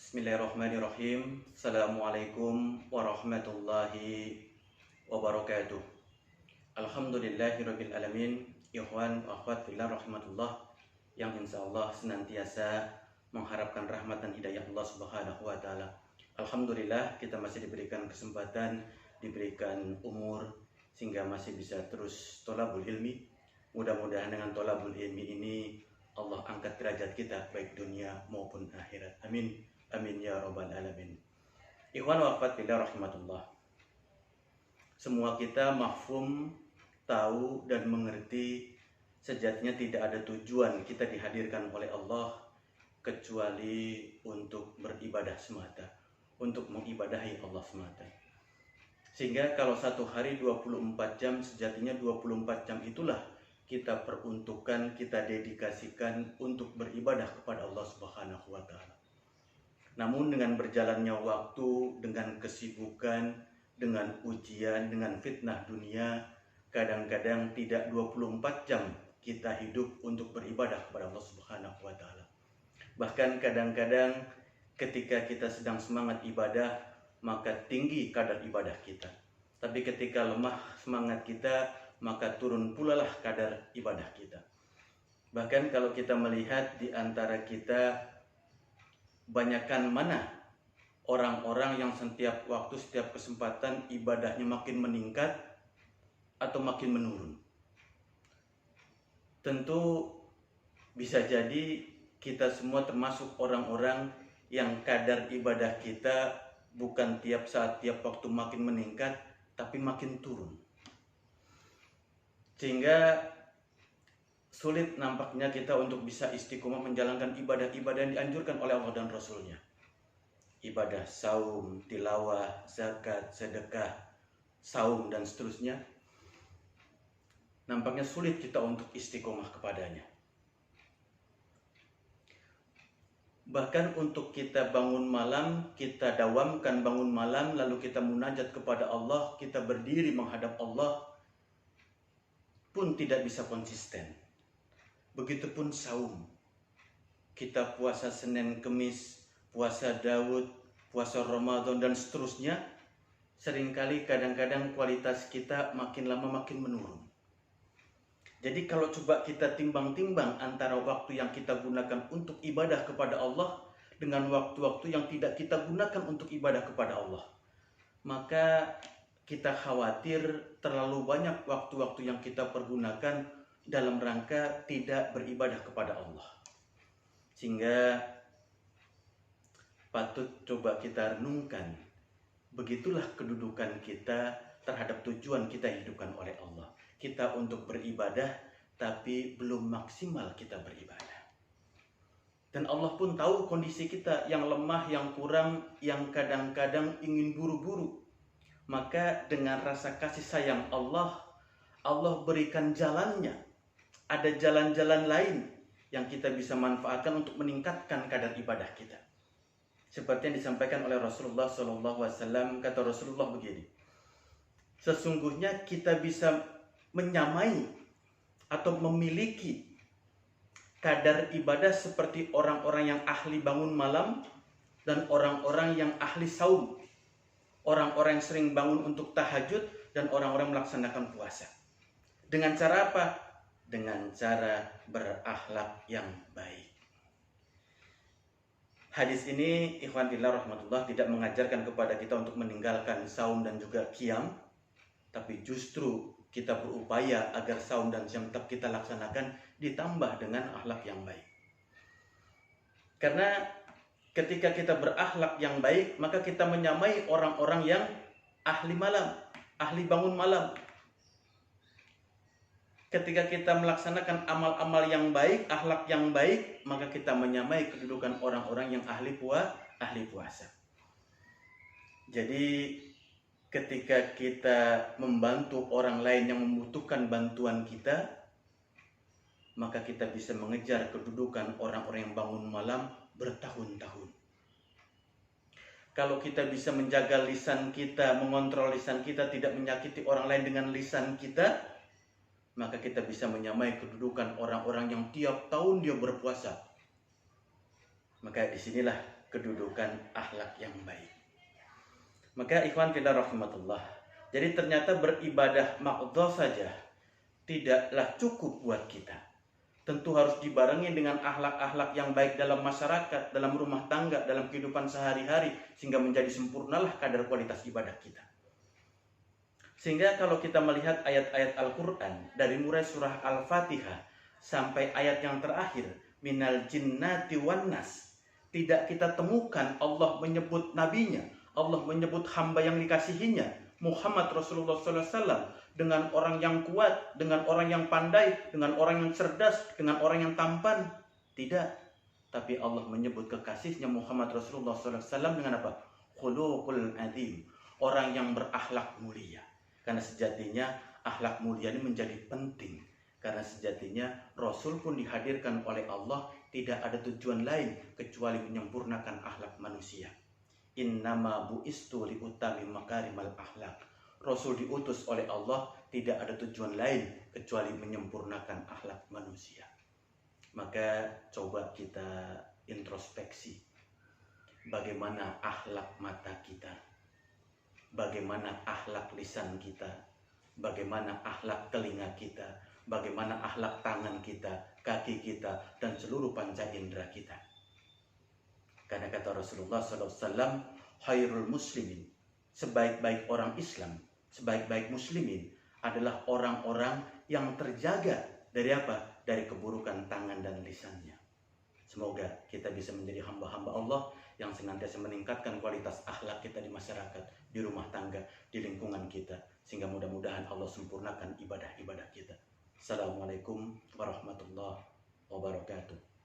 Bismillahirrahmanirrahim. Assalamualaikum warahmatullahi wabarakatuh. Alhamdulillahirabbil alamin. Ikhwan wa akhwat fillah rahmatullah, yang insyaallah senantiasa mengharapkan rahmat dan hidayah Allah Subhanahu wa taala. Alhamdulillah kita masih diberikan kesempatan, diberikan umur sehingga masih bisa terus thalabul ilmi. Mudah-mudahan dengan thalabul ilmi ini Allah angkat derajat kita baik dunia maupun akhirat. Amin. Amin ya rabbal alamin. Ikhwan wa akhwat fillah rahmatullah. Semua kita mafhum, tahu dan mengerti sejatinya tidak ada tujuan kita dihadirkan oleh Allah kecuali untuk beribadah semata, untuk mengibadahi Allah semata. Sehingga kalau satu hari 24 jam, sejatinya 24 jam itulah kita peruntukkan, kita dedikasikan untuk beribadah kepada Allah Subhanahu wa taala. Namun dengan berjalannya waktu, dengan kesibukan, dengan ujian, dengan fitnah dunia, kadang-kadang tidak 24 jam kita hidup untuk beribadah kepada Allah Subhanahu wa taala. Bahkan kadang-kadang ketika kita sedang semangat ibadah, maka tinggi kadar ibadah kita. Tapi ketika lemah semangat kita, maka turun pula lah kadar ibadah kita. Bahkan kalau kita melihat di antara kita, banyakkan mana orang-orang yang setiap waktu, setiap kesempatan ibadahnya makin meningkat atau makin menurun. Tentu bisa jadi kita semua termasuk orang-orang yang kadar ibadah kita bukan tiap saat, tiap waktu makin meningkat, tapi makin turun. Sehingga sulit nampaknya kita untuk bisa istiqomah menjalankan ibadah-ibadah yang dianjurkan oleh Allah dan Rasulnya. Ibadah saum, tilawah, zakat, sedekah, saum dan seterusnya. Nampaknya sulit kita untuk istiqomah kepadanya. Bahkan untuk kita bangun malam, kita dawamkan bangun malam, lalu kita munajat kepada Allah, kita berdiri menghadap Allah, pun tidak bisa konsisten. Begitupun saum. Kita puasa Senin, Kemis, puasa Daud, puasa Ramadan dan seterusnya. Seringkali kadang-kadang kualitas kita makin lama makin menurun. Jadi kalau coba kita timbang-timbang antara waktu yang kita gunakan untuk ibadah kepada Allah dengan waktu-waktu yang tidak kita gunakan untuk ibadah kepada Allah, maka kita khawatir terlalu banyak waktu-waktu yang kita pergunakan dalam rangka tidak beribadah kepada Allah. Sehingga patut coba kita renungkan, begitulah kedudukan kita terhadap tujuan kita hidupkan oleh Allah. Kita untuk beribadah, tapi belum maksimal kita beribadah. Dan Allah pun tahu kondisi kita yang lemah, yang kurang, yang kadang-kadang ingin buru-buru. Maka dengan rasa kasih sayang Allah, Allah berikan jalannya. Ada jalan-jalan lain yang kita bisa manfaatkan untuk meningkatkan kadar ibadah kita. Seperti yang disampaikan oleh Rasulullah SAW, kata Rasulullah begini, sesungguhnya kita bisa menyamai atau memiliki kadar ibadah seperti orang-orang yang ahli bangun malam dan orang-orang yang ahli saum, orang-orang yang sering bangun untuk tahajud dan orang-orang melaksanakan puasa. Dengan cara apa? Dengan cara berakhlak yang baik. Hadis ini, ikhwan fillah rahmatullah, tidak mengajarkan kepada kita untuk meninggalkan saum dan juga qiyam, tapi justru kita berupaya agar saum dan qiyam tetap kita laksanakan, ditambah dengan akhlak yang baik. Karena ketika kita berakhlak yang baik, maka kita menyamai orang-orang yang ahli malam, ahli bangun malam. Ketika kita melaksanakan amal-amal yang baik, akhlak yang baik, maka kita menyamai kedudukan orang-orang yang ahli puasa. Jadi ketika kita membantu orang lain yang membutuhkan bantuan kita, maka kita bisa mengejar kedudukan orang-orang yang bangun malam bertahun-tahun. Kalau kita bisa menjaga lisan kita, mengontrol lisan kita, tidak menyakiti orang lain dengan lisan kita, maka kita bisa menyamai kedudukan orang-orang yang tiap tahun dia berpuasa. Maka disinilah kedudukan akhlak yang baik. Maka ikhwan fillah rahimatullah, jadi ternyata beribadah maqdhah saja tidaklah cukup buat kita. Tentu harus dibarengi dengan akhlak-akhlak yang baik dalam masyarakat, dalam rumah tangga, dalam kehidupan sehari-hari, sehingga menjadi sempurnalah kadar kualitas ibadah kita. Sehingga kalau kita melihat ayat-ayat Al-Quran dari mulai surah Al-Fatihah sampai ayat yang terakhir, minal jinnati wan nas, tidak kita temukan Allah menyebut nabinya, Allah menyebut hamba yang dikasihinya, Muhammad Rasulullah SAW, dengan orang yang kuat, dengan orang yang pandai, dengan orang yang cerdas, dengan orang yang tampan. Tidak. Tapi Allah menyebut kekasihnya Muhammad Rasulullah SAW dengan apa? Khuluqul adzim, orang yang berakhlak mulia. Karena sejatinya akhlak mulia ini menjadi penting. Karena sejatinya Rasul pun dihadirkan oleh Allah tidak ada tujuan lain kecuali menyempurnakan akhlak manusia. Innama bu'istu liutami makarimal akhlak. Rasul diutus oleh Allah tidak ada tujuan lain kecuali menyempurnakan akhlak manusia. Maka coba kita introspeksi. Bagaimana akhlak mata kita? Bagaimana akhlak lisan kita? Bagaimana akhlak telinga kita? Bagaimana akhlak tangan kita, kaki kita, dan seluruh panca indera kita? Karena kata Rasulullah SAW, khairul muslimin, sebaik-baik orang Islam, sebaik-baik muslimin adalah orang-orang yang terjaga dari apa? Dari keburukan tangan dan lisannya. Semoga kita bisa menjadi hamba-hamba Allah yang senantiasa meningkatkan kualitas akhlak kita di masyarakat, di rumah tangga, di lingkungan kita, sehingga mudah-mudahan Allah sempurnakan ibadah-ibadah kita. Assalamualaikum warahmatullahi wabarakatuh.